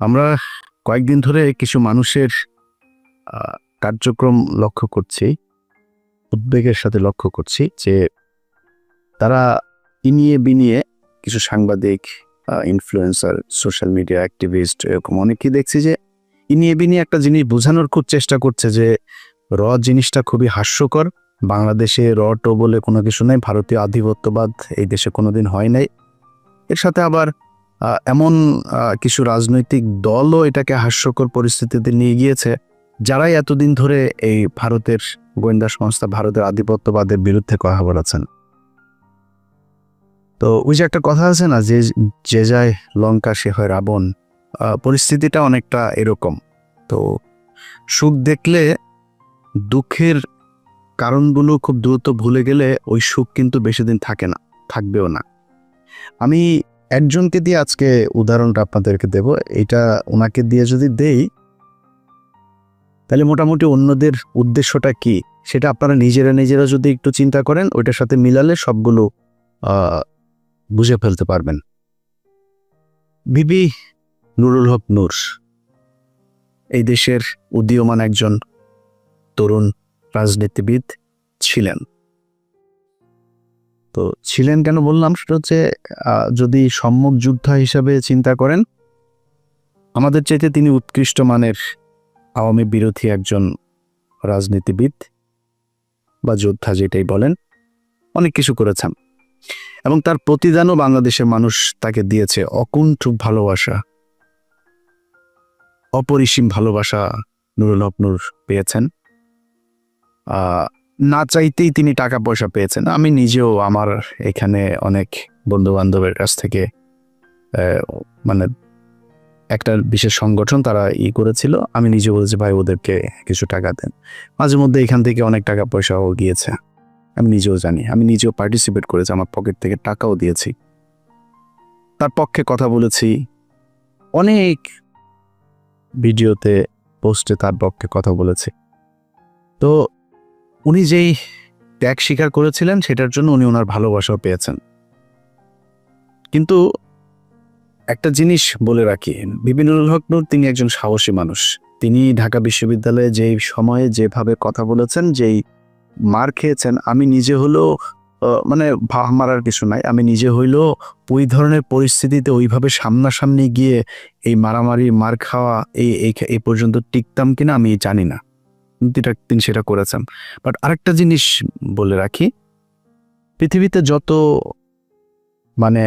আমরা কয়েকদিন ধরে কিছু মানুষের কার্যক্রম লক্ষ্য করছি, উদ্বেগের সাথে লক্ষ্য করছি যে তারা ইনিয়ে বিনিয়ে কিছু সাংবাদিক, ইনফ্লুয়েন্সার, সোশ্যাল মিডিয়া অ্যাক্টিভিস্ট এরকম অনেকেই দেখছি যে ইনিয়ে বিনিয়ে একটা জিনিস বোঝানোর খুব চেষ্টা করছে যে জিনিসটা খুবই হাস্যকর। বাংলাদেশে টো বলে কোনো কিছু নাই, ভারতীয় আধিপত্যবাদ এই দেশে কোনোদিন হয় নাই। এর সাথে আবার এমন কিছু রাজনৈতিক দলও এটাকে হাস্যকর পরিস্থিতিতে নিয়ে গিয়েছে, যারাই এতদিন ধরে এই ভারতের গোয়েন্দা সংস্থা, ভারতের আধিপত্যবাদের বিরুদ্ধে কথা বলেছেন। তো ওই যে একটা কথা আছে না, যে যায় লঙ্কা সে হয় রাবণ, পরিস্থিতিটা অনেকটা এরকম। তো সুখ দেখলে দুঃখের কারণগুলো খুব দ্রুত ভুলে গেলে ওই সুখ কিন্তু বেশি দিন থাকে না, থাকবেও না। আমি একজনকে দিয়ে আজকে উদাহরণটা আপনাদেরকে দেব। এটা ওনাকে দিয়ে যদি দেই তাহলে মোটামুটি অন্যদের উদ্দেশ্যটা কি সেটা আপনারা নিজেরা যদি একটু চিন্তা করেন, ওইটার সাথে মিলালে সবগুলো বুঝে ফেলতে পারবেন। বিবি নুরুল হক নূর এই দেশের উদীয়মান একজন তরুণ রাজনীতিবিদ ছিলেন। তো ছিলেন কেন বললাম, সেটা হচ্ছে যদি সম্মুখ যোদ্ধা হিসাবে চিন্তা করেন, আমাদের চাইতে তিনি উৎকৃষ্ট মানের আওয়ামী বিরোধী একজন রাজনীতিবিদ বা যোদ্ধা, যেটাই বলেন, অনেক কিছু করেছেন এবং তার প্রতিদানও বাংলাদেশের মানুষ তাকে দিয়েছে। অকুণ্ঠ ভালোবাসা, অপরিসীম ভালোবাসা নুরুল হক নূর পেয়েছেন। না চাইতেই তিনি টাকা পয়সা পেয়েছেন। আমি নিজেও আমার এখানে অনেক বন্ধু বান্ধবের কাছ থেকে মানে একটা বিশেষ সংগঠন তারা করেছিল, আমি নিজে বলেছি ভাই ওদেরকে কিছু টাকা দেন। মাঝে মধ্যে এখান থেকে অনেক টাকা পয়সাও গিয়েছে, আমি নিজেও জানি। আমি নিজেও পার্টিসিপেট করেছি, আমার পকেট থেকে টাকাও দিয়েছি, তার পক্ষে কথা বলেছি, অনেক ভিডিওতে পোস্টে তার পক্ষে কথা বলেছি। তো উনি যেই ত্যাগ স্বীকার করেছিলেন সেটার জন্য উনি ওনার ভালোবাসাও পেয়েছেন। কিন্তু একটা জিনিস বলে রাখি, বিবি নুরুল হক নূর তিনি একজন সাহসী মানুষ। তিনি ঢাকা বিশ্ববিদ্যালয়ে যেই সময়ে যেভাবে কথা বলেছেন, যেই মার খেয়েছেন, আমি নিজে হলেও মানে মারার কিছু নাই, আমি নিজে হইলেও ওই ধরনের পরিস্থিতিতে ওইভাবে সামনাসামনি গিয়ে এই মারামারি মার খাওয়া এই পর্যন্ত টিকতাম কিনা আমি জানি না, তিনি সেটা করেছেন। বাট আরেকটা জিনিস বলে রাখি, পৃথিবীতে যত মানে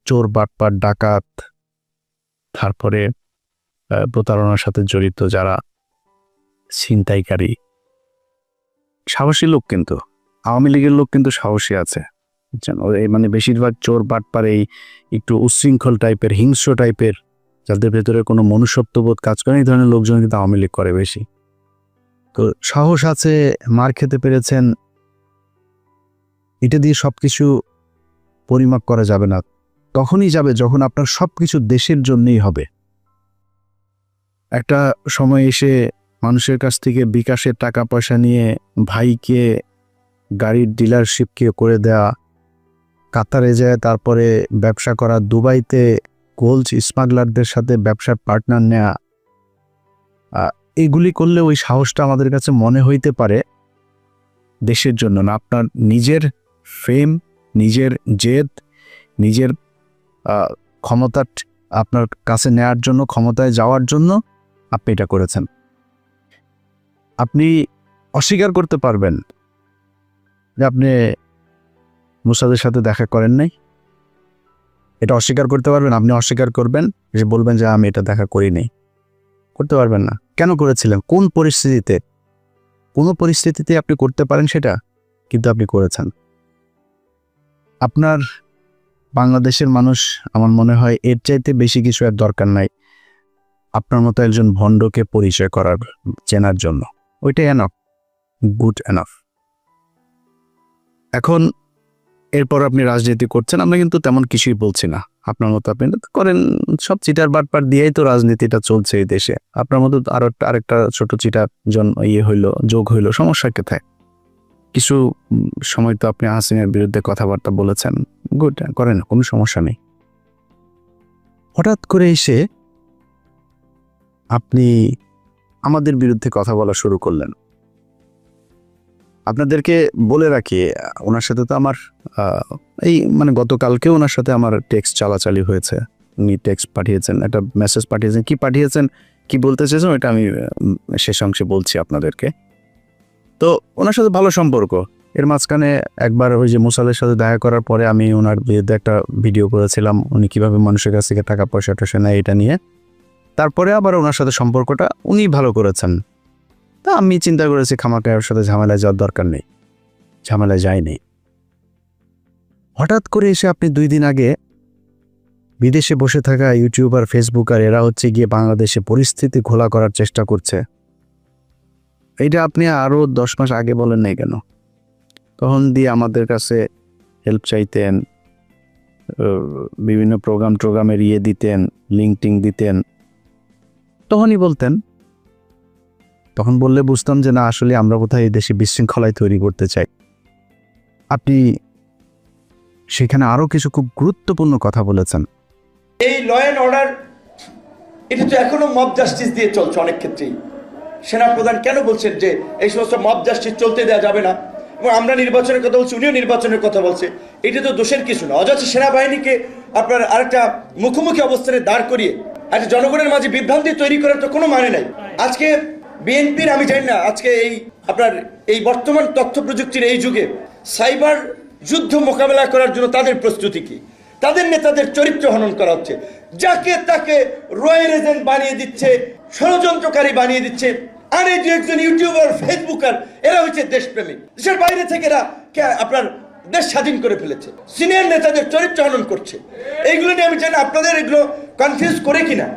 চোর, বাটপার, ডাকাত, তারপরে প্রতারণার সাথে জড়িত যারা ছিনতাইকারী, সাহসী লোক কিন্তু আওয়ামী লীগের লোক কিন্তু সাহসী আছে, মানে বেশিরভাগ চোর বাটপার এই একটু উচ্ছৃঙ্খল টাইপের, হিংস্র টাইপের, যাদের ভেতরে কোনো মনুষ্যত্ববোধ কাজ করে, এই ধরনের লোকজন কিন্তু আওয়ামী লীগ করে বেশি। তো সাহস আছে, মার খেতে পেরেছেন, এটা দিয়ে সবকিছু পরিমাপ করা যাবে না। তখনই যাবে যখন আপনার সবকিছু দেশের জন্যই হবে। একটা সময় এসে মানুষের কাছ থেকে বিকাশের টাকা পয়সা নিয়ে ভাইকে গাড়ির ডিলারশিপকে করে দেয়া, কাতারে যায় তারপরে ব্যবসা করা, দুবাইতে গোল্ড স্মাগলারদের সাথে ব্যবসার পার্টনার নেয়া, এগুলি করলে ওই সাহসটা আমাদের কাছে মনে হইতে পারে দেশের জন্য না, আপনার নিজের ফেম, নিজের জেদ, নিজের ক্ষমতা আপনার কাছে নেয়ার জন্য, ক্ষমতায় যাওয়ার জন্য আপনি এটা করেছেন। আপনি অস্বীকার করতে পারবেন যে আপনি মুসাদের সাথে দেখা করেন নাই, এটা অস্বীকার করতে পারবেন। আপনি অস্বীকার করবেন, যে বলবেন যে আমি এটা দেখা করিনি, করতে পারবেন না। কেন করেছিলেন, কোন পরিস্থিতিতে? কোনো পরিস্থিতিতে আপনি করতে পারেন সেটা, কিন্তু আপনি করেছেন। আপনার বাংলাদেশের মানুষ, আমার মনে হয় এর চাইতে বেশি কিছু আর দরকার নাই আপনার মতো একজন ভণ্ডকে পরিচয় করার, চেনার জন্য। ওইটাই এনাফ, গুড এনাফ। এখন এরপর আপনি রাজনীতি করছেন, আমরা কিন্তু তেমন কিছুই বলছি না। আপনার মতো আপনি করেন, সব চিটার বাটপার দিয়েই তো রাজনীতিটা চলছে এই দেশে। আপনার মতো আরেকটা ছোট চিটার যোগ হইলো, সমস্যা কোথায়? কিছু সময় তো আপনি হাসিনার বিরুদ্ধে কথাবার্তা বলেছেন, গুড, করেন, কোনো সমস্যা নেই। হঠাৎ করে এসে আপনি আমাদের বিরুদ্ধে কথা বলা শুরু করলেন। আপনাদেরকে বলে রাখি, ওনার সাথে তো আমার এই মানে গতকালকেও ওনার সাথে আমার টেক্সট চালাচালি হয়েছে। উনি টেক্সট পাঠিয়েছেন, একটা মেসেজ পাঠিয়েছেন, কি পাঠিয়েছেন, কি বলতে চেয়েছেন ওটা আমি শেষ অংশে বলছি আপনাদেরকে। তো ওনার সাথে ভালো সম্পর্ক। এর মাঝখানে একবার ওই যে মুসালের সাথে দেখা করার পরে আমি ওনার বিরুদ্ধে একটা ভিডিও করেছিলাম, উনি কিভাবে মানুষের কাছ থেকে টাকা পয়সা টয়সা নেয় এটা নিয়ে। তারপরে আবার ওনার সাথে সম্পর্কটা উনি ভালো করেছেন। তা আমি চিন্তা করেছি খামাখা ওর সাথে ঝামেলায় যাওয়ার দরকার নেই, ঝামেলায় যায়নি। হঠাৎ করে এসে আপনি 2 দিন আগে বিদেশে বসে থাকা ইউটিউবার, ফেসবুকার এরা হচ্ছে গিয়ে বাংলাদেশে পরিস্থিতি ঘোলা করার চেষ্টা করছে। এইটা আপনি আরও 10 মাস আগে বলেন নাই কেন? তখন দিয়ে আমাদের কাছে হেল্প চাইতেন, বিভিন্ন প্রোগ্রামের দিতেন, লিঙ্ক দিতেন, তখনই বলতেন। তখন বললে বুঝতাম যে না, আসলে আমরা কোথায় এই দেশে বিশৃঙ্খলায় তৈরি করতে চাই। আপনি সেখানে আরও কিছু খুব গুরুত্বপূর্ণ কথা বলেছেন। এই ল অ্যান্ড অর্ডার এটা তো এখনো মব জাস্টিস দিয়ে চলছে অনেক ক্ষেত্রেই। সেনাপ্রধান কেন বলছেন যে এই সমস্ত মব জাস্টিস চলতে দেওয়া যাবে না, এবং আমরা নির্বাচনের কথা বলছি, উনিও নির্বাচনের কথা বলছে। এটা তো দোষের কিছু না। অযথা সেনাবাহিনীকে আপনার আরেকটা মুখোমুখি অবস্থানে দাঁড় করিয়ে একটা জনগণের মাঝে বিভ্রান্তি তৈরি করার তো কোনো মানে নাই। আজকে বিএনপির আমি জানি না, আজকে এই আপনার এই বর্তমান তথ্য প্রযুক্তির এই যুগে সাইবার যুদ্ধ মোকাবেলা করার জন্য তাদের প্রস্তুতি কি? তাদের নেতাদের চরিত্র হনন করা হচ্ছে, যাকে তাকে রয়্যাল এজেন্ট বানিয়ে দিচ্ছে, ষড়যন্ত্রকারী বানিয়ে দিচ্ছে। আর এই যে একজন ইউটিউবার, ফেসবুকার, এরা হচ্ছে দেশপ্রেমিক। দেশের বাইরে থেকে এরা আপনার দেশ স্বাধীন করে ফেলেছে, সিনিয়র নেতাদের চরিত্র হনন করছে। এইগুলো নিয়ে আমি জানি আপনাদের এগুলো কনফিউজ করে কিনা।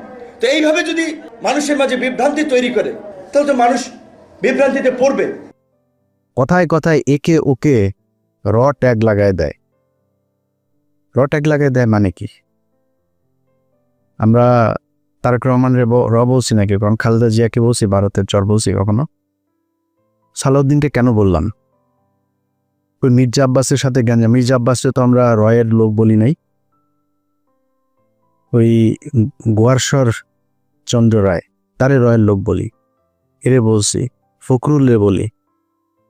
তো এইভাবে যদি মানুষের মাঝে বিভ্রান্তি তৈরি করে, তাহলে তো মানুষ বিভ্রান্তিতে পড়বে। কথায় কথায় একে ওকে র ট্যাগ লাগায় দেয়। র ট্যাগ লাগায় দেয় মানে কি? আমরা তারেক রহমানের র বলছি নাকি, কারণ খালেদা জিয়াকে বলছি, ভারতের চর বলছি কখনো? সালাউদ্দিনকে কেন বললাম? ওই মির্জা আব্বাসের সাথে গাঞ্জা, মির্জা আব্বাসকে তো আমরা রয়ের লোক বলি নাই। ওই গোয়ারশ্বর চন্দ্র রায়, তারে রয়ের লোক বলি, এরে বলছি। ফখরুলরে বলি।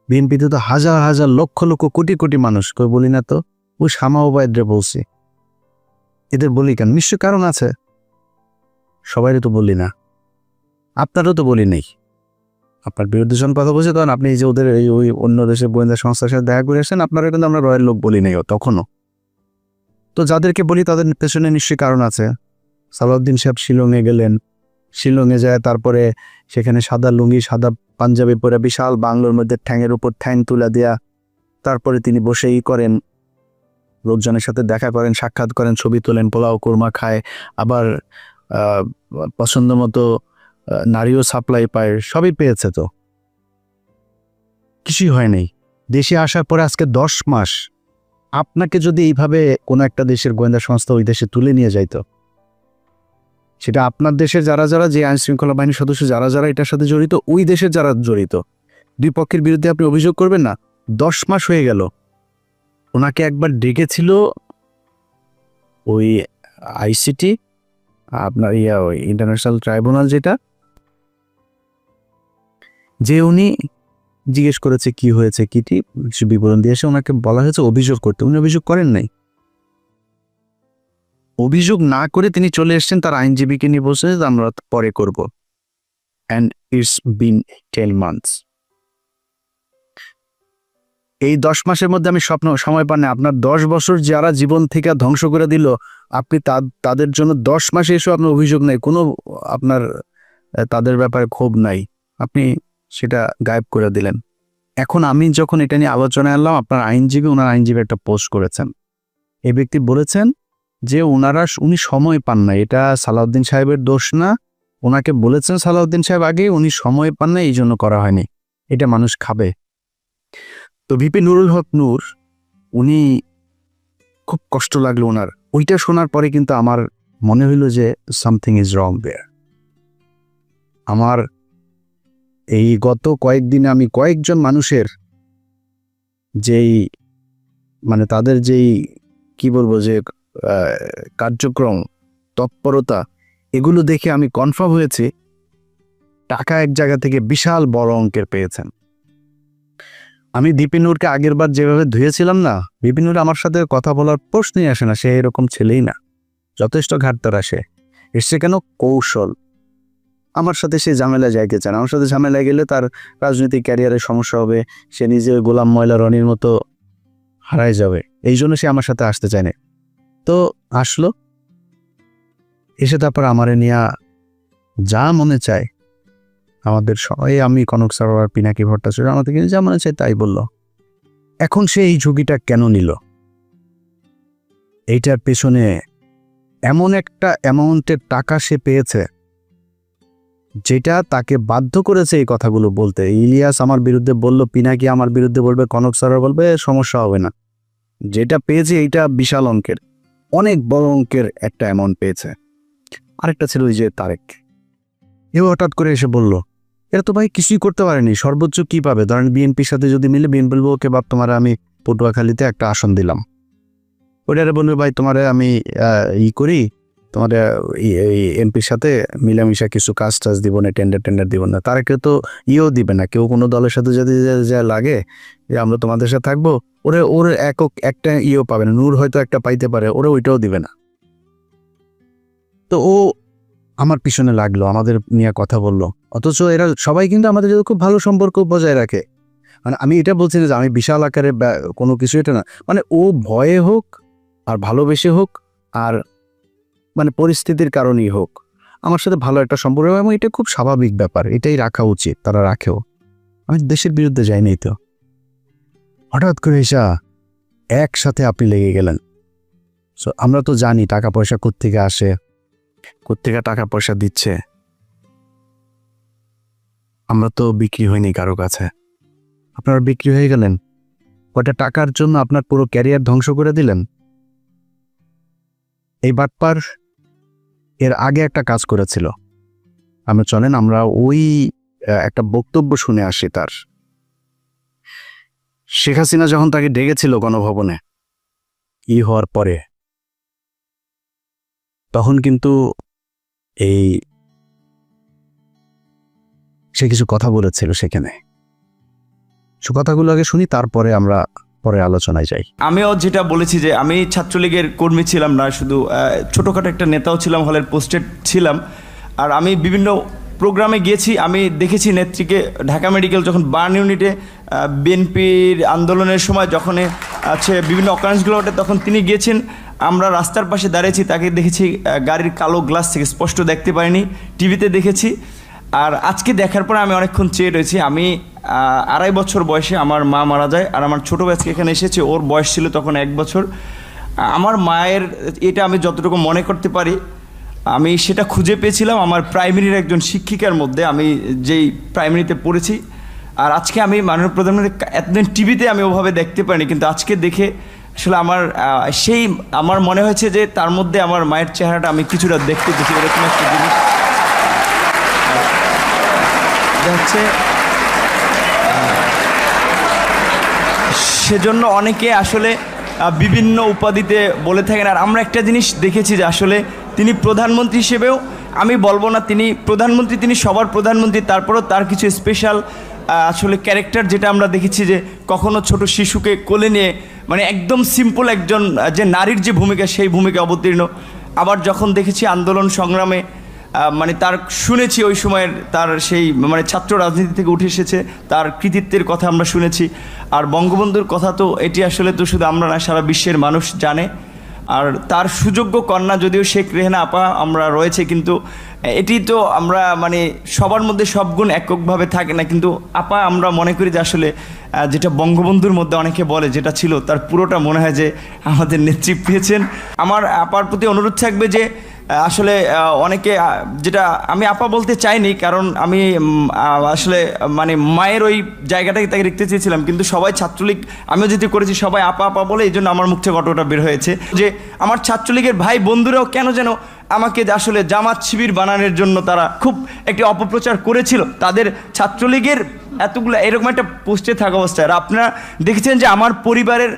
বিএনপিতে তো হাজার হাজার লক্ষ লক্ষ কোটি কোটি মানুষ, কই বলি না তো? ওই শামা ওবায়দরে বলছি। এদের বলি কেন? নিশ্চয় কারণ আছে। সবাইরে তো বলি না, আপনারও তো বলি নেই। আপনার বিরুদ্ধে যখন কথা বলছে তখন আপনি যে ওদের ওই অন্য দেশের গোয়েন্দা সংস্থার সাথে দেখা করে আসেন, আপনারা কিন্তু আমরা রয়ের লোক বলি নাই তখনও। তো যাদেরকে বলি তাদের পেছনে নিশ্চয়ই কারণ আছে। সালাউদ্দিন সাহেব শিলংয়ে গেলেন, শিলংয়ে যায় তারপরে সেখানে সাদা লুঙ্গি সাদা পাঞ্জাবি পরে বিশাল বাংলোর মধ্যে ঠ্যাঙের উপর ঠ্যাং তুলে দেয়া, তারপরে তিনি বসেই করেন, লোকজনের সাথে দেখা করেন, সাক্ষাৎ করেন, ছবি তোলেন, পোলাও কোরমা খায়, আবার পছন্দ মতো নারীও সাপ্লাই পায়, সবই পেয়েছে। তো কিছুই হয় নাই। দেশে আসার পরে আজকে 10 মাস আপনাকে যদি এইভাবে কোনো একটা দেশের গোয়েন্দা সংস্থা ওই দেশে তুলে নিয়ে যাইতো, সেটা আপনার দেশের যারা যারা, যে আইন শৃঙ্খলা বাহিনীর সদস্য যারা যারা এটার সাথে জড়িত, ওই দেশের যারা জড়িত, দুই পক্ষের বিরুদ্ধে আপনি অভিযোগ করবেন না? 10 মাস হয়ে গেল। ওনাকে একবার ডেকেছিল ওই আইসিটি, আপনার ওই ইন্টারন্যাশনাল ট্রাইব্যুনাল, যেটা, যে উনি জিজ্ঞেস করেছে কি হয়েছে, কিটি কিছু বিবরণ দিয়ে এসে ওনাকে বলা হয়েছে অভিযোগ করতে। উনি অভিযোগ করেন নাই। অভিযোগ না করে তিনি চলে এসেছেন, তার আইনজীবীকে নিয়ে বসে আমরা পরে করব। And it's been 10 months. এই 10 মাসের মধ্যে আমি সময় পান না। আপনার 10 বছর যারা জীবন থেকে ধ্বংস করে দিল, আপনি তাদের জন্য 10 মাসে এসে আপনার অভিযোগ নাই, কোনো আপনার তাদের ব্যাপারে ক্ষোভ নাই, আপনি সেটা গায়েব করে দিলেন। এখন আমি যখন এটা নিয়ে আলোচনায় আনলাম, আপনার ওনার আইনজীবী একটা পোস্ট করেছেন। এই ব্যক্তি বলেছেন যে উনি সময় পান না, এটা সালাউদ্দিন সাহেবের দোষ না। ওনাকে বলেছেন সালাউদ্দিন সাহেব আগে, উনি সময় পান না, এই জন্য করা হয়নি। এটা মানুষ খাবে। তো ভিপি নুরুল হক নূর, উনি খুব কষ্ট লাগলো ওনার। ওইটা শোনার পরে কিন্তু আমার মনে হইল যে সামথিং ইজ রং দেয়ার। আমার এই গত কয়েকদিনে আমি কয়েকজন মানুষের যেই মানে তাদের যেই কি বলবো যে কার্যক্রম, তৎপরতা, এগুলো দেখে আমি কনফার্ম হয়েছি টাকা এক জায়গা থেকে বিশাল বড় অঙ্কের পেয়েছেন। আমি দীপিনুরকে আগের বার যেভাবে ধুয়েছিলাম না, দীপিনুর আমার সাথে কথা বলার প্রশ্নই আসে না, সে এরকম ছেলেই না, যথেষ্ট ঘাটতার আসে। এসছে কেন? কৌশল। আমার সাথে সে ঝামেলায় যাইতে চায় না, আমার সাথে ঝামেলায় গেলে তার রাজনৈতিক ক্যারিয়ারের সমস্যা হবে, সে নিজে গোলাম ময়লা রনির মতো হারায় যাবে, এই জন্য সে আমার সাথে আসতে চায় না। তো আসলো, এসে তারপর আমারে নিয়ে যা মনে চায়, আমাদের সবাই, আমি, কনক সরোয়ার, পিনাকি ভট্টাচার্য, আমাদেরকে যা মনে চায় তাই বলল। এখন সে এই ঝুঁকিটা কেন নিল? এইটার পেছনে এমন একটা অ্যামাউন্টের টাকা সে পেয়েছে যেটা তাকে বাধ্য করেছে এই কথাগুলো বলতে। ইলিয়াস আমার বিরুদ্ধে বলল, পিনাকি আমার বিরুদ্ধে বলবে, কনক সরোয়ার বলবে, সমস্যা হবে না। যেটা পেয়েছে এইটা বিশাল অঙ্কের, অনেক বড় অঙ্কের একটা অ্যামাউন্ট পেয়েছে। আরেকটা ছিল ওই যে তারেক, এও হঠাৎ করে এসে বলল, এরা তো ভাই কিছুই করতে পারেনি, সর্বোচ্চ কি পাবে? ধরেন বিএনপির সাথে যদি মিলে, বিএনপি বলবো, ওকে বাপ তোমার আমি পটুয়াখালীতে একটা আসন দিলাম, ওইটারে বলবে ভাই তোমারে আমি করি, তোমার এমপির সাথে মিলামিশা কিছু কাজ টাজ দিব না, টেন্ডার দিব না। তারেকে তো দিবে না, কেউ কোনো দলের সাথে যদি যা লাগে যে আমরা তোমাদের সাথে থাকবো, ওর একক একটা পাবে না। নূর হয়তো একটা পাইতে পারে, ওরা ওইটাও দিবে না। তো ও আমার পিছনে লাগলো, আমাদের নিয়ে কথা বললো, অথচ এরা সবাই কিন্তু আমাদের সাথে খুব ভালো সম্পর্ক বজায় রাখে। মানে আমি এটা বলছি না যে আমি বিশাল আকারে কোনো কিছু, এটা না, মানে ও ভয়ে হোক আর ভালোবেসে হোক আর মানে পরিস্থিতির কারণেই হোক, আমার সাথে ভালো একটা সম্পর্ক, এবং এটা খুব স্বাভাবিক ব্যাপার, এটাই রাখা উচিত, তারা রাখেও। আমি দেশের বিরুদ্ধে যাইনি। তো হঠাৎ করে এসা একসাথে আপনি লেগে গেলেন। সো আমরা তো জানি টাকা পয়সা কোত্থেকে আসে, কোত্থেকে টাকা পয়সা দিচ্ছে। আমরা তো বিক্রি হয়নি কারো কাছে, আপনারা বিক্রি হয়ে গেলেন। কয়টা টাকার জন্য আপনার পুরো ক্যারিয়ার ধ্বংস করে দিলেন। এই বাটপার এর আগে একটা কাজ করেছিল, আমরা চলেন আমরা ওই একটা বক্তব্য শুনে আসি তার। শেখ হাসিনা যখন তাকে ডেকেছিল গণভবনে হওয়ার পরে, তখন কিন্তু সে কিছু কথা বলেছিল সেখানে। সে কথাগুলো আগে শুনি, তারপরে আমরা পরে আলোচনায় যাই। আমিও যেটা বলেছি যে আমি ছাত্রলীগের কর্মী ছিলাম না, শুধু ছোটোখাটো একটা নেতাও ছিলাম, হলের পোস্টেড ছিলাম। আর আমি বিভিন্ন প্রোগ্রামে গিয়েছি, আমি দেখেছি নেত্রীকে ঢাকা মেডিকেল যখন বার্ন ইউনিটে বিএনপির আন্দোলনের সময় যখন বিভিন্ন অকারেন্সগুলো ওঠে, তখন তিনি গিয়েছেন। আমরা রাস্তার পাশে দাঁড়িয়েছি, তাকে দেখেছি গাড়ির কালো গ্লাস থেকে, স্পষ্ট দেখতে পারিনি, টিভিতে দেখেছি। আর আজকে দেখার পর আমি অনেকক্ষণ চেয়ে রয়েছি। আমি 2.5 বছর বয়সে আমার মা মারা যায়, আর আমার ছোটো ভাইকে এখানে এসেছে, ওর বয়স ছিল তখন 1 বছর। আমার মায়ের এটা আমি যতটুকু মনে করতে পারি, আমি সেটা খুঁজে পেয়েছিলাম আমার প্রাইমারির একজন শিক্ষিকার মধ্যে, আমি যেই প্রাইমারিতে পড়েছি। আর আজকে আমি মাননীয় প্রধানমন্ত্রী এতদিন টিভিতে আমি ওভাবে দেখতে পারিনি, কিন্তু আজকে দেখে আসলে আমার মনে হয়েছে যে তার মধ্যে আমার মায়ের চেহারাটা আমি কিছুটা দেখতে পেয়েছি, এরকম একটা জিনিস হচ্ছে। সেজন্য অনেকে আসলে বিভিন্ন উপাধিতে বলে থাকেন। আর আমরা একটা জিনিস দেখেছি যে আসলে তিনি প্রধানমন্ত্রী হিসেবেও, আমি বলবো না তিনি প্রধানমন্ত্রী, তিনি সবার প্রধানমন্ত্রী, তারপরেও তার কিছু স্পেশাল আসলে ক্যারেক্টার যেটা আমরা দেখেছি, যে কখনো ছোট শিশুকে কোলে নিয়ে, মানে একদম সিম্পল একজন যে নারীর যে ভূমিকা, সেই ভূমিকা অবতীর্ণ। আবার যখন দেখেছি আন্দোলন সংগ্রামে, মানে তার শুনেছি ওই সময়ের তার সেই মানে ছাত্র রাজনীতি থেকে উঠে এসেছে, তার কৃতিত্বের কথা আমরা শুনেছি। আর বঙ্গবন্ধুর কথা তো এটি আসলে তো শুধু আমরা না, সারা বিশ্বের মানুষ জানে। আর তার সুযোগ্য কন্যা যদিও শেখ রেহেনা আপা আমরা রয়েছে, কিন্তু এটি তো আমরা মানে সবার মধ্যে সব গুণ এককভাবে থাকে না, কিন্তু আপা আমরা মনে করি যে আসলে যেটা বঙ্গবন্ধুর মধ্যে অনেকে বলে যেটা ছিল, তার পুরোটা মনে হয় যে আমাদের নেত্রী পেয়েছেন। আমার আপার প্রতি অনুরোধ থাকবে যে আসলে অনেকে, যেটা আমি আপা বলতে চাইনি, কারণ আমি আসলে মানে মায়ের ওই জায়গাটাকে তাকে দেখতে চেয়েছিলাম, কিন্তু সবাই ছাত্রলীগ, আমিও যেটি করেছি সবাই আপা আপা বলে, এই জন্য আমার মুখ থেকে অটোটা বের হয়েছে যে আমার ছাত্রলীগের ভাই বন্ধুরাও কেন যেন আমাকে আসলে জামাত শিবির বানানোর জন্য তারা খুব একটি অপপ্রচার করেছিল তাদের ছাত্রলীগের এতগুলো এরকম একটা পোস্টে থাকা অবস্থায়। আর আপনারা দেখেছেন যে আমার পরিবারের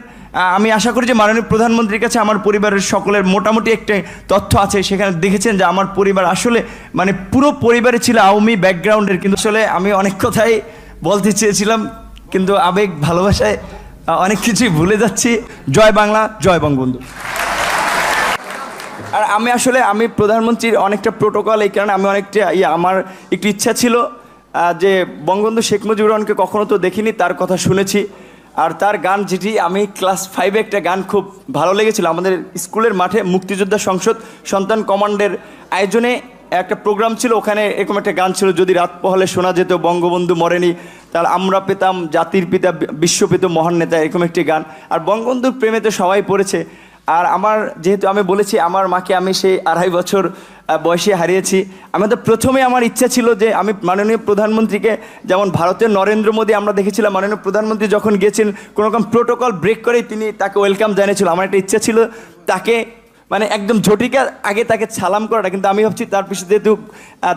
আমি আশা করি যে মাননীয় প্রধানমন্ত্রীর কাছে আমার পরিবারের সকলের মোটামুটি একটা তথ্য আছে, সেখানে দেখেছেন যে আমার পরিবার আসলে মানে পুরো পরিবারে ছিল আওয়ামী ব্যাকগ্রাউন্ডের, কিন্তু আসলে আমি অনেক কথাই বলতে চেয়েছিলাম কিন্তু আবেগ ভালোবাসায় অনেক কিছুই ভুলে যাচ্ছি। জয় বাংলা, জয় বঙ্গবন্ধু। আর আমি প্রধানমন্ত্রীর অনেকটা প্রোটোকল, এই কারণে আমি অনেকটা আমার একটু ইচ্ছা ছিল যে বঙ্গবন্ধু শেখ মুজিবুর রহমানকে কখনো তো দেখিনি, তার কথা শুনেছি। আর তার গান যেটি আমি ক্লাস 5-এ একটা গান খুব ভালো লেগেছিল, আমাদের স্কুলের মাঠে মুক্তিযোদ্ধা সংসদ সন্তান কমান্ডের আয়োজনে একটা প্রোগ্রাম ছিল, ওখানে এরকম একটা গান ছিল, যদি রাত পোহালে শোনা যেত বঙ্গবন্ধু মরেনি, তাহলে আমরা পেতাম জাতির পিতা বিশ্বপিত মহান নেতা, এরকম একটি গান। আর বঙ্গবন্ধুর প্রেমে তো সবাই পড়েছে। আর আমার যেহেতু আমি বলেছি আমার মাকে আমি সেই 2.5 বছর বয়সে হারিয়েছি, আমি তো প্রথমে আমার ইচ্ছা ছিল যে আমি মাননীয় প্রধানমন্ত্রীকে, যেমন ভারতের নরেন্দ্র মোদী আমরা দেখেছিলাম মাননীয় প্রধানমন্ত্রী যখন গিয়েছেন কোনো রকম প্রোটোকল ব্রেক করেই তিনি তাকে ওয়েলকাম জানিয়েছিল, আমার একটা ইচ্ছা ছিল তাকে মানে একদম ঝটিকার আগে তাকে সালাম করাটা, কিন্তু আমি ভাবছি তার পিছনে যেহেতু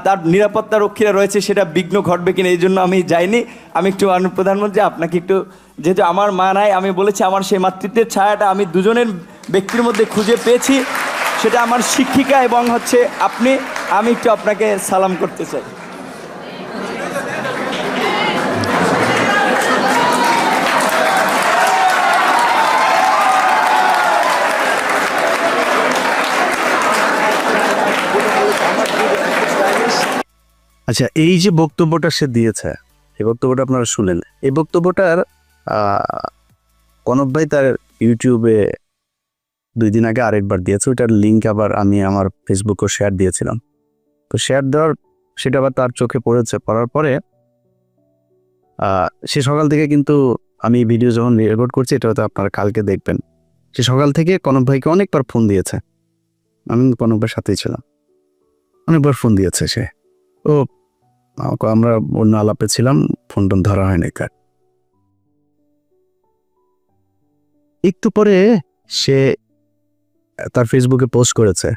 তার নিরাপত্তা রক্ষীরা রয়েছে সেটা বিঘ্ন ঘটবে কিনা, এই জন্য আমি যাইনি। আমি একটু মাননীয় প্রধানমন্ত্রী আপনাকে একটু, যেহেতু আমার মা নাই, আমি বলেছি আমার সেই মাতৃত্বের ছায়াটা আমি দুজনের ব্যক্তির মধ্যে খুঁজে পেয়েছি, সেটা আমার শিক্ষিকা এবং হচ্ছে আপনি, আমি একটু আপনাকে সালাম করতে চাই। আচ্ছা, এই যে বক্তব্যটা সে দিয়েছে, এই বক্তব্যটা আপনারা শুনলেন, এই বক্তব্যটার কনক ভাই তার ইউটিউবে 2 দিন আগে আরেকবার দিয়েছে, ওইটার লিঙ্ক আবার আমি আমার ফেসবুকেও শেয়ার দিয়েছিলাম। তো শেয়ার দেওয়ার সেটা আবার তার চোখে পড়েছে, পড়ার পরে সে সকাল থেকে কিন্তু আমি ভিডিও যখন রেকর্ড করছি, এটা হয়তো আপনারা কালকে দেখবেন, সে সকাল থেকে কনক ভাইকে অনেকবার ফোন দিয়েছে, আমি কনক ভাইয়ের সাথেই ছিলাম, অনেকবার ফোন দিয়েছে সে। ও আমরা অন্য আলাপে ছিলাম, ফোন টোন ধরা হয়নি কার। একটু পরে সে তার ফেসবুকে পোস্ট করেছে,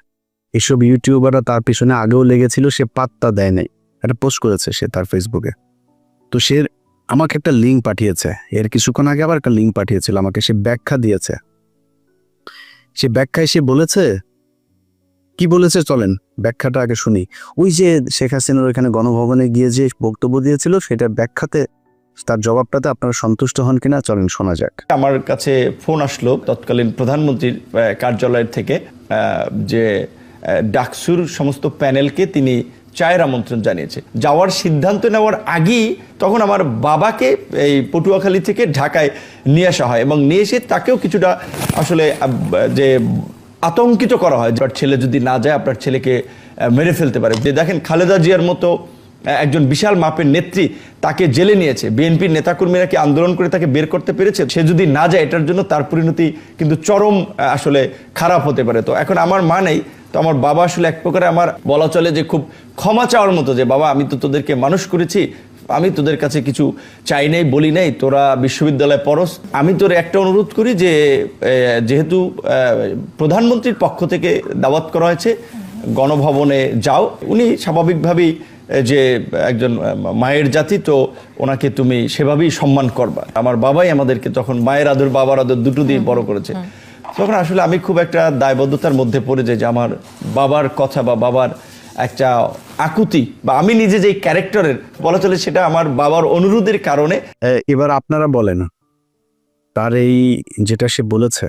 এইসব ইউটিউবাররা তার পিছনে আগেও লেগেছিল, সে পাত্তা দেয় নাই, একটা পোস্ট করেছে সে তার ফেসবুকে। তো সে আমাকে একটা লিঙ্ক পাঠিয়েছে, এর কিছুক্ষণ আগে আবার একটা লিঙ্ক পাঠিয়েছিল আমাকে, সে ব্যাখ্যা দিয়েছে। সে ব্যাখ্যায় সে বলেছে, কি বলেছে চলেন ব্যাখ্যাটা আগে শুনি। ওই যে শেখ হাসিনার ওইখানে গণভবনে গিয়ে যে বক্তব্য দিয়েছিল, সেটা ব্যাখ্যাতে তার জবাবটাতে আপনারা সন্তুষ্ট হন কিনা চলেন শোনা যাক। আমার কাছে ফোন আসলো তৎকালীন প্রধানমন্ত্রীর কার্যালয়ের থেকে, যে ডাকসুর সমস্ত প্যানেলকে তিনি চায়ের আমন্ত্রণ জানিয়েছে। যাওয়ার সিদ্ধান্ত নেওয়ার আগেই তখন আমার বাবাকে এই পটুয়াখালী থেকে ঢাকায় নিয়ে আসা হয়, এবং নিয়ে এসে তাকেও কিছুটা আসলে যে আতঙ্কিত করা হয়, আপনার ছেলে যদি না যায় আপনার ছেলেকে মেরে ফেলতে পারে। যে দেখেন খালেদা জিয়ার মতো একজন বিশাল মাপের নেত্রী, তাকে জেলে নিয়েছে, বিএনপির নেতাকর্মীরা কি আন্দোলন করে তাকে বের করতে পেরেছে? সে যদি না যায় এটার জন্য তার পরিণতি কিন্তু চরম আসলে খারাপ হতে পারে। তো এখন আমার মা নেই, তো আমার বাবা আসলে এক প্রকারে আমার বলা চলে যে খুব ক্ষমা চাওয়ার মতো, যে বাবা আমি তো তোদেরকে মানুষ করেছি, আমি তোদের কাছে কিছু চাই নাই, বলি নাই, তোরা বিশ্ববিদ্যালয়ে পড়স, আমি তোর একটা অনুরোধ করি যে যেহেতু প্রধানমন্ত্রীর পক্ষ থেকে দাওয়াত করা হয়েছে, গণভবনে যাও। উনি স্বাভাবিকভাবেই যে একজন মায়ের জাতি, তো ওনাকে তুমি সেভাবেই সম্মান করবা। আমার বাবাই আমাদেরকে তখন মায়ের আদর বাবার আদর দুটো দিয়ে বড় করেছে। তখন আসলে আমি খুব একটা দায়বদ্ধতার মধ্যে পড়ে যাই যে আমার বাবার কথা বা বাবার একটা আকুতি, বা আমি নিজে যে ক্যারেক্টারের বলা চলে, সেটা আমার বাবার অনুরোধের কারণে। এবার আপনারা বলেন, তার এই যেটা সে বলেছে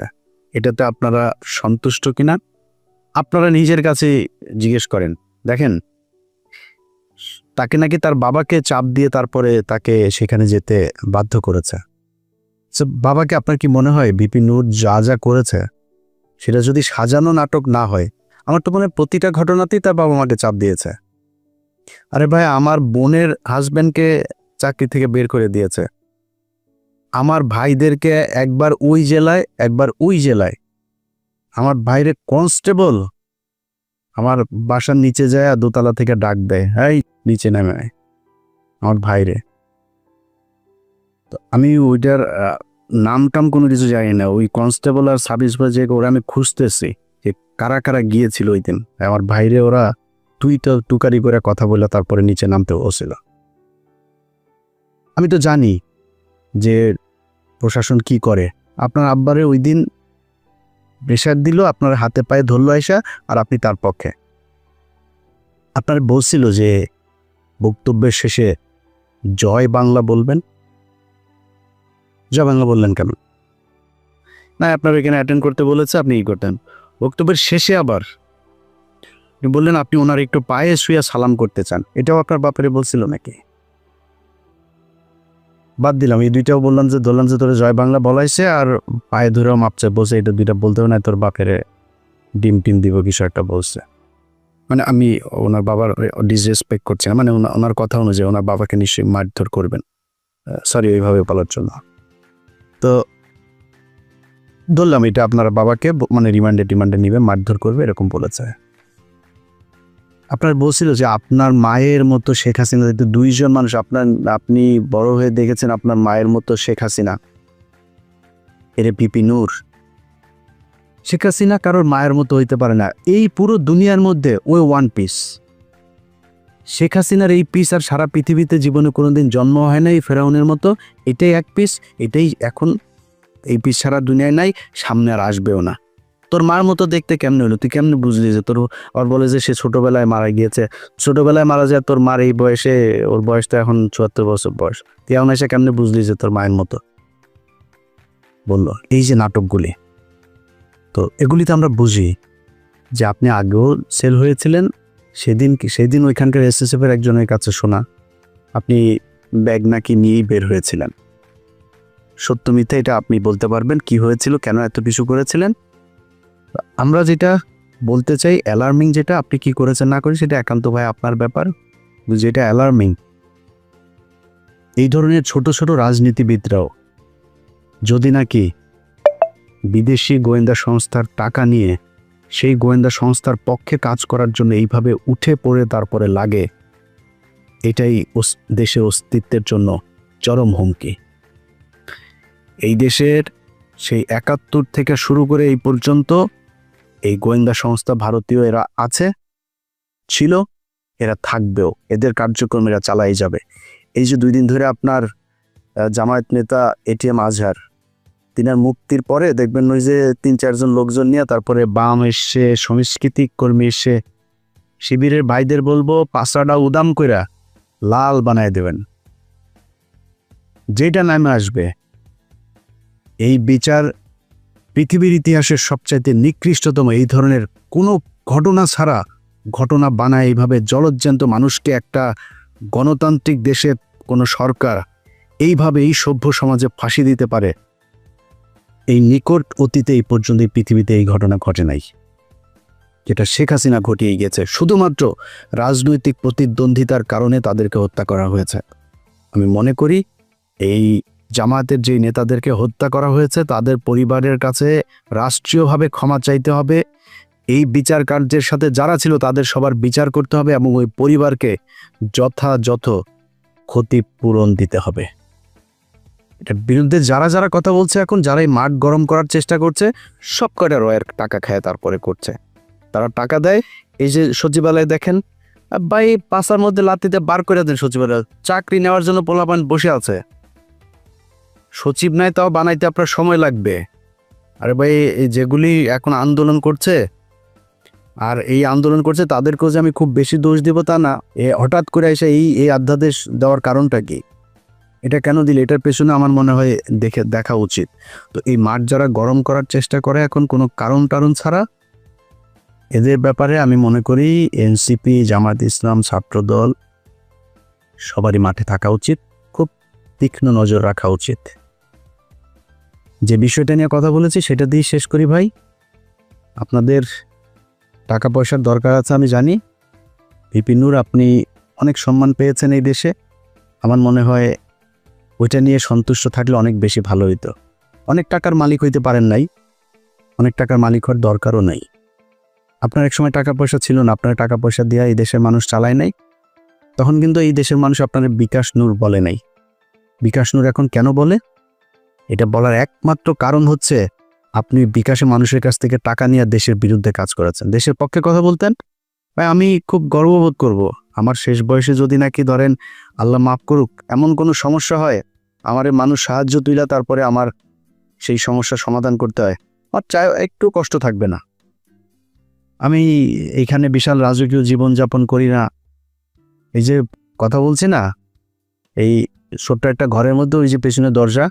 এটাতে আপনারা সন্তুষ্ট কিনা? আপনারা নিজের কাছে জিজ্ঞেস করেন। দেখেন, তাকে নাকি তার বাবাকে চাপ দিয়ে তারপরে তাকে সেখানে যেতে বাধ্য করেছে। বাবাকে আপনার কি মনে হয় ভিপি নূর যা যা করেছে সেটা যদি সাজানো নাটক না হয়, আমার তো মনে হয় প্রতিটা ঘটনাতেই তার বাবা মাকে চাপ দিয়েছে। আরে ভাই, আমার বোনের হাজব্যান্ডকে চাকরি থেকে বের করে দিয়েছে, আমার ভাইদেরকে একবার ওই জেলায় একবার ওই জেলায়, আমার ভাইরে কনস্টেবল আমার বাসার নিচে যায় দোতলা থেকে ডাক দেয়, এই নিচে নেমে আয় আমার ভাইরে। তো আমি ওইটার নাম টাম কোনো কিছু জানি না, ওই কনস্টেবল আর সাব ইন্সপেক্টর ওরা আমি খুঁজতেছি যে কারা কারা গিয়েছিল ওই দিন আমার ভাইরে, ওরা টুকারি করে কথা বলে তারপরে নিচে নামতে বসছিল। আমি তো জানি যে প্রশাসন কি করে, আপনার আব্বারে ওই দিন প্রেশার দিল, আপনার হাতে পায়ে ধরলো আয়সা, আর আপনি তার পক্ষে। আপনার বলছিল যে বক্তব্যের শেষে জয় বাংলা বলবেন, জয় বাংলা বললেন কেন? না, আপনার এখানে অ্যাটেন্ড করতে বলেছে, আপনি ই করতেন। বক্তব্যের শেষে আবার আপনি বললেন আপনি ওনার একটু পায়ে শুয়ে সালাম করতে চান। এটাও আপনার বাপেরে বলছিল নাকি? বাদ দিলাম, এই দুইটাও বললাম যে ধরলাম যে তোর জয় বাংলা বলাইছে, আর পায়ে ধরেও মাপছে বলছে, এটা দুইটা বলতেও না, তোর বাপেরে ডিম টিম দিব কিছু একটা বলছে। মানে আমি ওনার বাবার ডিসরেসপেক্ট করছি না, মানে ওনার কথা অনুযায়ী ওনার বাবাকে নিশ্চয়ই মারধর করবেন, সরি ওইভাবে বলার জন্য। তো ধরলাম এটা আপনার বাবাকে মানে রিমান্ডে নিবে, মারধর করবে এরকম বলেছে। আপনার বলছিল যে আপনার মায়ের মতো শেখ হাসিনা, দুইজন মানুষ, আপনি বড় হয়ে দেখেছেন আপনার মায়ের মতো শেখ হাসিনা, এরে পিপি নূর। শেখ হাসিনা কারোর মায়ের মতো হইতে পারে না, এই পুরো দুনিয়ার মধ্যে ওই ওয়ান পিস। শেখ হাসিনার এই পিস আর সারা পৃথিবীতে জীবনে কোনোদিন জন্ম হয় নাই ফেরাউনের মতো, এটাই এক পিস, এটাই এখন এই পিস সারা দুনিয়ায় নাই, সামনে আর আসবেও না। তোর মার মতো দেখতে কেমনে হলো? তুই কেমনে বুঝলি যে তোর, আর বলে যে সে ছোটবেলায় মারা গিয়েছে, ছোটবেলায় মারা যায়, তোর মার এই বয়সে, ওর বয়স তো এখন ৭৪ বছর বয়স, তুই এখন এসে কেমনে বুঝলি যে তোর মায়ের মতো? বললো এই যে নাটকগুলি, তো এগুলিতে আমরা বুঝি যে আপনি আগেও সেল হয়েছিলেন। সেদিন ওইখানকার এসএসএফ এর একজনের কাছে শোনা আপনি ব্যাগ নাকি নিয়েই বের হয়েছিলেন। সত্য মিথ্যা এটা আপনি বলতে পারবেন, কি হয়েছিল, কেন এত কিছু করেছিলেন। আমরা যেটা বলতে চাই, অ্যালার্মিং যেটা, আপনি কি করেছেন না করেন সেটা একান্ত ভাই আপনার ব্যাপার। যেটা অ্যালার্মিং, এই ধরনের ছোট ছোট রাজনীতিবিদরাও যদি নাকি বিদেশি গোয়েন্দা সংস্থার টাকা নিয়ে সেই গোয়েন্দা সংস্থার পক্ষে কাজ করার জন্য এইভাবে উঠে পড়ে তারপরে লাগে, এটাই দেশের অস্তিত্বের জন্য চরম হুমকি। এই দেশের সেই ৭১ থেকে শুরু করে এই পর্যন্ত এই গোয়েন্দা সংস্থা ভারতীয় এরা আছে, ছিল, এরা থাকবেও, এদের কার্যক্রম এরা চালাই যাবে। এই যে 2 দিন ধরে আপনার জামায়াত নেতা এটিএম আজহার, তিনার মুক্তির পরে দেখবেন ওই যে 3-4 জন লোকজন নিয়ে তারপরে বাম এসে, সংস্কৃতি কর্মী এসে, শিবিরের ভাইদের বলবো পাঁচড়া উদাম কইরা লাল বানায় দেবেন। যেটা নামে আসবে এই বিচার পৃথিবীর ইতিহাসের সবচাইতে নিকৃষ্টতম, এই ধরনের কোনো ঘটনা ছাড়া ঘটনা বানায় এইভাবে জলজ্যান্ত মানুষকে একটা গণতান্ত্রিক দেশের কোনো সরকার এইভাবে এই সভ্য সমাজে ফাঁসি দিতে পারে, এই নিকট অতীতে এই পর্যন্ত এই পৃথিবীতে এই ঘটনা ঘটে নাই, যেটা শেখ হাসিনা ঘটিয়ে গেছে। শুধুমাত্র রাজনৈতিক প্রতিদ্বন্দ্বিতার কারণে তাদেরকে হত্যা করা হয়েছে। আমি মনে করি এই জামায়াতের যে নেতাদেরকে হত্যা করা হয়েছে তাদের পরিবারের কাছে রাষ্ট্রীয়ভাবে ক্ষমা চাইতে হবে, এই বিচার কার্যের সাথে যারা ছিল তাদের সবার বিচার করতে হবে এবং ওই পরিবারকে যথাযথ ক্ষতিপূরণ দিতে হবে। এটার বিরুদ্ধে যারা যারা কথা বলছে এখন, যারা এই মাঠ গরম করার চেষ্টা করছে, সব কয়টা রয়ের টাকা খায় তারপরে করছে। তারা টাকা দেয়, এই যে সচিবালয় দেখেন ভাই, পাশার মধ্যে লাতিতে বার করে দেন সচিবালয়, চাকরি নেওয়ার জন্য পোলাপান বসে আছে, সচিব নাই তাও বানাইতে আপনার সময় লাগবে। আরে ভাই এই যেগুলি এখন আন্দোলন করছে, আর এই আন্দোলন করছে তাদেরকেও যে আমি খুব বেশি দোষ দিব তা না, হঠাৎ করে এসে এই অধ্যাদেশ দেওয়ার কারণটা কি, এটা কেন দিলে, এটার পেছনে আমার মনে হয় দেখা উচিত। তো এই মাঠ যারা গরম করার চেষ্টা করে এখন কোনো কারণ ছাড়া, এদের ব্যাপারে আমি মনে করি এনসিপি, জামায়াত ইসলাম, ছাত্রদল সবারই মাঠে থাকা উচিত, খুব তীক্ষ্ণ নজর রাখা উচিত। যে বিষয়টা নিয়ে কথা বলেছি সেটা দিয়ে শেষ করি ভাই। আপনাদের টাকা পয়সার দরকার আছে আমি জানি, ভিপি নূর আপনি অনেক সম্মান পেয়েছেন এই দেশে, আমার মনে হয় ওইটা নিয়ে সন্তুষ্ট থাকলে অনেক বেশি ভালো হইতো। অনেক টাকার মালিক হইতে পারেন নাই, অনেক টাকার মালিক হওয়ার দরকারও নাই। আপনার এক সময় টাকা পয়সা ছিল না, আপনার টাকা পয়সা দিয়ে এই দেশের মানুষ চালায় নাই, তখন কিন্তু এই দেশের মানুষ আপনার বিকাশ নূর বলে নাই। বিকাশ নূর এখন কেন বলে? এটা বলার একমাত্র কারণ হচ্ছে আপনি বিকাশে মানুষের কাছ থেকে টাকা নিয়ে দেশের বিরুদ্ধে কাজ করেছেন। দেশের পক্ষে কথা বলতেন, ভাই আমি খুব গর্ববোধ করব আমার শেষ বয়সে যদি নাকি ধরেন আল্লাহ মাফ করুক এমন কোনো সমস্যা হয়, আমার মানুষ সাহায্য তুইলা তারপরে আমার সেই সমস্যার সমাধান করতে হয়, আর চাই একটু কষ্ট থাকবে না। আমি এইখানে বিশাল রাজকীয় জীবনযাপন করি না, এই যে কথা বলছি না, এই ছোট্ট একটা ঘরের মধ্যে ওই যে পেছনে দরজা,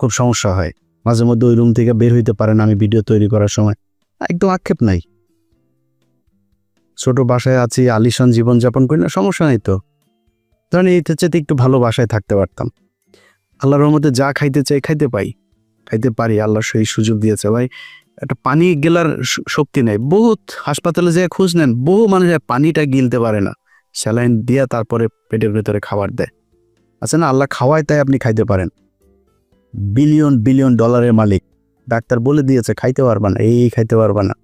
খুব সমস্যা হয় মাঝে মধ্যে, ওই রুম থেকে বের হইতে পারে না আমি ভিডিও তৈরি করার সময়, একদম আক্ষেপ নাই। ছোট বাসায় আছি, আলিশান জীবনযাপন করি না, সমস্যা নেই তো। ধরেন এইটার চেয়ে একটু ভালো বাসায় থাকতে পারতাম। আল্লাহর রহমতে যা খাইতে চাই খাইতে পারি, আল্লাহ সেই সুযোগ দিয়েছে ভাই। একটা পানি গেলার শক্তি নেই, বহুত হাসপাতালে যেয়ে খোঁজ নেন, বহু মানুষ পানিটা গিলতে পারে না, স্যালাইন দিয়া তারপরে পেটের ভেতরে খাবার দেয়। আচ্ছা না, আল্লাহ খাওয়ায় তাই আপনি খাইতে পারেন। বিলিয়ন বিলিয়ন ডলারের মালিক, ডাক্তার বলে দিয়েছে খাইতে পারবা না, এই খাইতে পারবা না,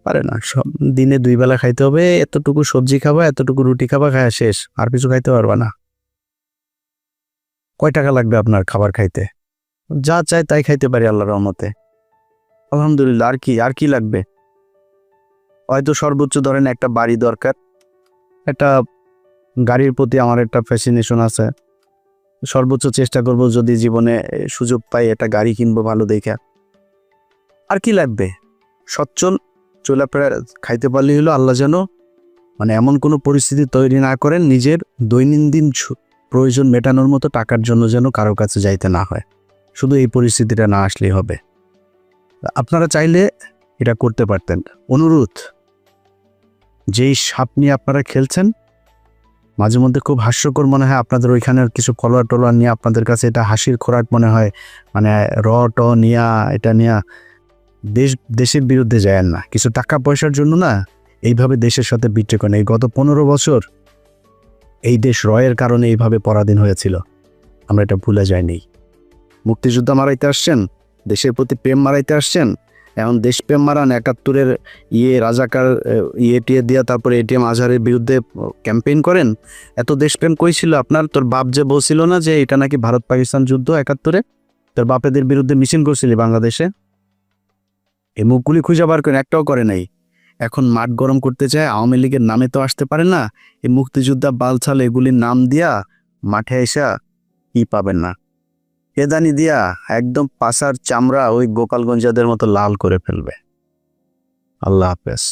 পারে না। সব দিনে 2 বেলা খাইতে হবে, এতটুকু সবজি খাবা, এতটুকু রুটি খাবা, খায়া শেষ, আর কিছু খাইতে পারবা না। কয় টাকা লাগবে আপনার খাবার খাইতে? যা চাই তাই খাইতে পারি আল্লাহর রহমতে, আলহামদুলিল্লাহ। আর কি লাগবে? হয়তো সর্বোচ্চ ধরেন একটা বাড়ি দরকার, একটা গাড়ির প্রতি আমার একটা ফ্যাসিনেশন আছে, সর্বোচ্চ চেষ্টা করব যদি জীবনে সুযোগ পাই একটা গাড়ি কিনবো ভালো দেখে। আর কি লাগবে? সচ্ছল চলাফেরা খাইতে পারলেই হলো। আল্লাহ যেন মানে এমন কোনো পরিস্থিতি তৈরি না করেন নিজের দৈনন্দিন প্রয়োজন মেটানোর মতো টাকার জন্য যেন কারো কাছে যাইতে না হয়, শুধু এই পরিস্থিতিটা না আসলেই হবে। আপনারা চাইলে এটা করতে পারতেন। অনুরোধ, যেই সাপ নিয়ে আপনারা খেলছেন মাঝে মধ্যে খুব হাস্যকর মনে হয়, আপনাদের ওইখানের কিছু ফলোয়ার টলোয়ার নিয়ে আপনাদের কাছে এটা হাসির খোরাক মনে হয়, মানে নিয়া এটা নিয়া দেশের বিরুদ্ধে যায় না, কিছু টাকা পয়সার জন্য না এইভাবে দেশের সাথে বিট্রে করেন। এই গত 15 বছর এই দেশ রয়ের কারণে এইভাবে পরাধীন হয়েছিল, আমরা এটা ভুলে যাইনি। মুক্তিযোদ্ধা মারাইতে আসছেন, দেশের প্রতি প্রেম মারাইতে আসছেন, এখন দেশপ্রেম মারান, 71-এর রাজাকার টিয়ে দিয়া তারপরে ATM আজহারের বিরুদ্ধে ক্যাম্পেইন করেন। এত দেশপ্রেম কই ছিল আপনার? তোর বাপ যে বলছিল না যে এটা নাকি ভারত পাকিস্তান যুদ্ধ 71-এ, তোর বাপেদের বিরুদ্ধে মিছিল করছিলি বাংলাদেশে? এই মুখগুলি খুঁজে বার করেন, একটাও করে নাই। এখন মাঠ গরম করতে চায়, আওয়ামী লীগের নামে তো আসতে পারে না, এই মুক্তিযোদ্ধা বালছাল এগুলির নাম দিয়া মাঠে এসা কি পাবেন না, এদানি দিয়া একদম পাছার চামড়া ওই গোপালগঞ্জাদের মতো লাল করে ফেলবে। আল্লাহ হাফেজ।